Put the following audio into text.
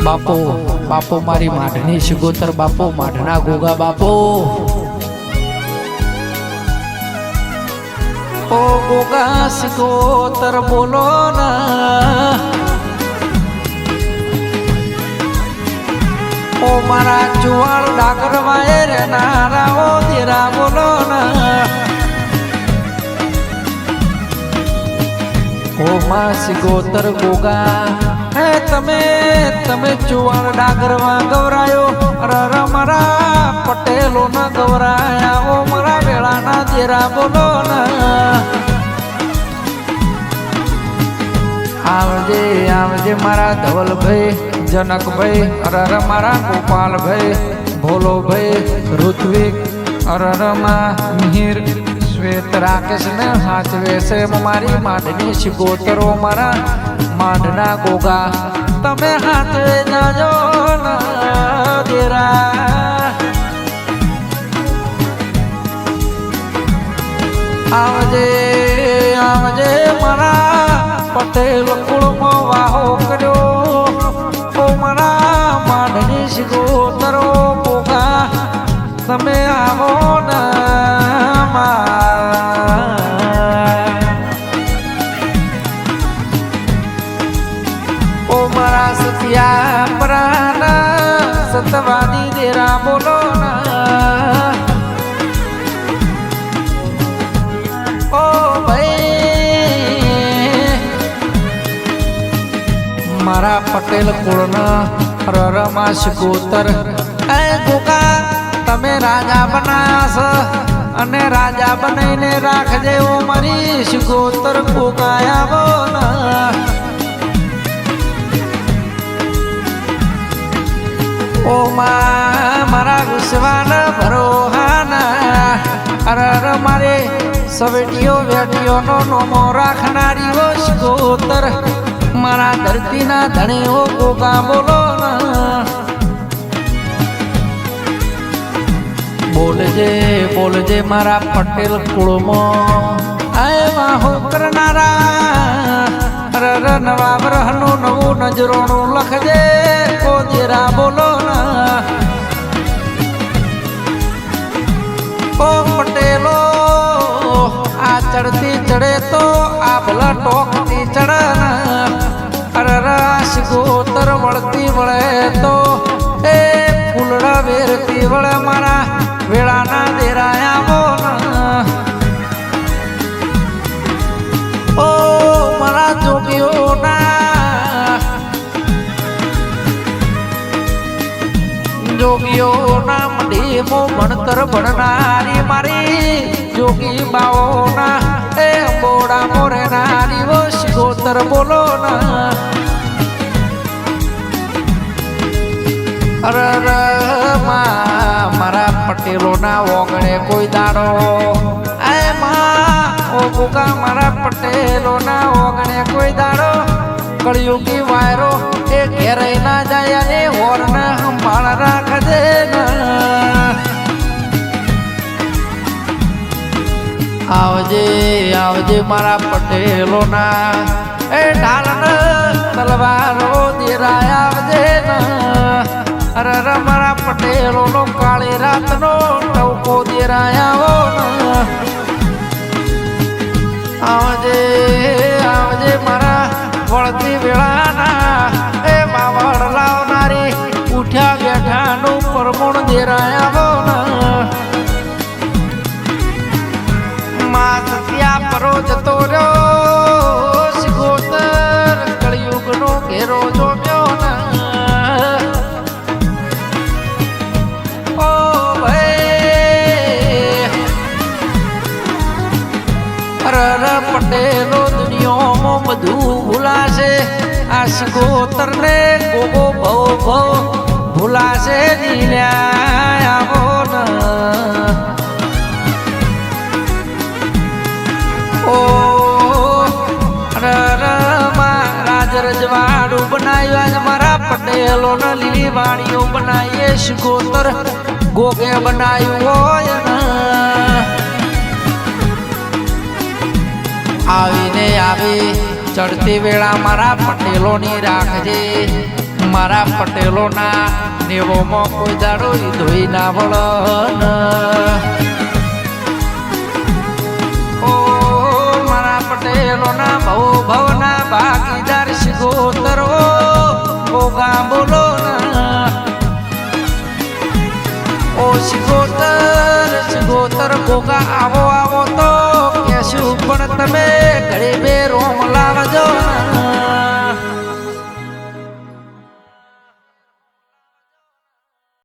બાપો બાપો મારી માઢની શિગોતર બાપો માઢના ગોગા બાપો ઓ ગોગા શિગોતર બોલો ના ઓ મારા ચુવાળ ડાકર વાય રે નારા ઓ દેરા બોલો ના ઓ માં શિગોતર ગોગા હે તમે ચુવાળ ડાગરવા ગવરાયો અરર મારા પટેલો ના ગવરાયા ઓ મારા વેળાના દેરા બોલો ના આવજે આવજે મારા ધવલભાઈ જનકભાઈ અરર મારા ગોપાલભાઈ ભોલોભાઈ ઋત્વિક અરર માં મિહિર શ્વેત રાકેશ ને હાચવે છે મારી માઢની શિગોતરો મારા માઢના ગોગા તમે હાથે જાજો ના દેરા આવજે આવજે મારા પટેલ કુળમાં વાહો કર્યો ઓ મારા માઢની શિગોતરો ગોગા તમે આવો ના ઓ મારા સતિયા પરાના સતવાદી દેરા બોલો ના ઓ ભાઈ મારા પટેલ કુળના રરમાં શિગોતર એ ગોગા તમે રાજા બનાયા છો અને રાજા બનાવીને રાખજે ઓ મારી શિગોતર ગોગાયા બોલા ઓ મારા વિશ્વાના ભરોહાના અરર મારે સવેટીઓ વેટીઓનો નોમો રાખનારી ઓ શિગોતર મારા ધરતીના ધણી ઓ ગોગા બોલો ના બોલજે બોલજે મારા પટેલ કુળમાં આયવા હો કરનારા અરર નવા વરહનું નવું નજરોનું લખજે ઓ દેરા બોલો ના ઓ પટેલો આ ચડતી ચડે તો આ ભલા ટોકતી ચડે અરર શિગોતર વળતી વળે તો એ ફૂલડા વેરતી વળે મારા વેળાના દેરાયા બોલા ઓ મારા જોગીઓના મઢીમો ભણતર ભણનારી મારી જોગી બાઓના એ અંબોડા મોરેનારી ઓ શિગોતર બોલો ના અરર મારા પટેલોના ઓગણે કોઈ દાડો એ ઓ ગોગા મારા પટેલોના ઓગણે કોઈ દાડો કળિયુગી વાયરો એ ઘેરાઈ ના જાય અને હોરના સંભાળ રાખજે આવજે આવજે મારા પટેલોના એ ઢાલન તલવારો દેરાય આવજે અરર મારા પટેલોનો કાળી રાતનો ટવકો દેરાયા આવજે આવજે મારા વળતી વેળાના એ બાવળ લાવનારી ઉઠ્યા બેઠાનું પરમોણ દેરાયા માં સત્યા પરો જતો રહ્યો શિગોતર કળિયુગનો ઘેરો જોમ્યો પટેલો દુનિયામાં બધું ભૂલાશે આ શિગોતર ને ગોગો ભવ ભવ ભૂલાશે નીલ્યા ઓ રાજ રજવાડું બનાવ્યા મારા પટેલો ને લીલી વાણીઓ બનાવીએ શિગોતર ગોગે બનાવ્યું હોય આવીને આવી ચડતી વેળા મારા પટેલોની રાખજે મારા પટેલોના નેવોમાં કોઈ દાડો ઈ ધોઈ ના વળન ઓ મારા પટેલોના બહુ ભવના ભાગીદાર શિગોતરો ગોગા બોલો ઓ શિગોતર ગોગા આવો આવો તો કેશું પણ તમે ગરીબે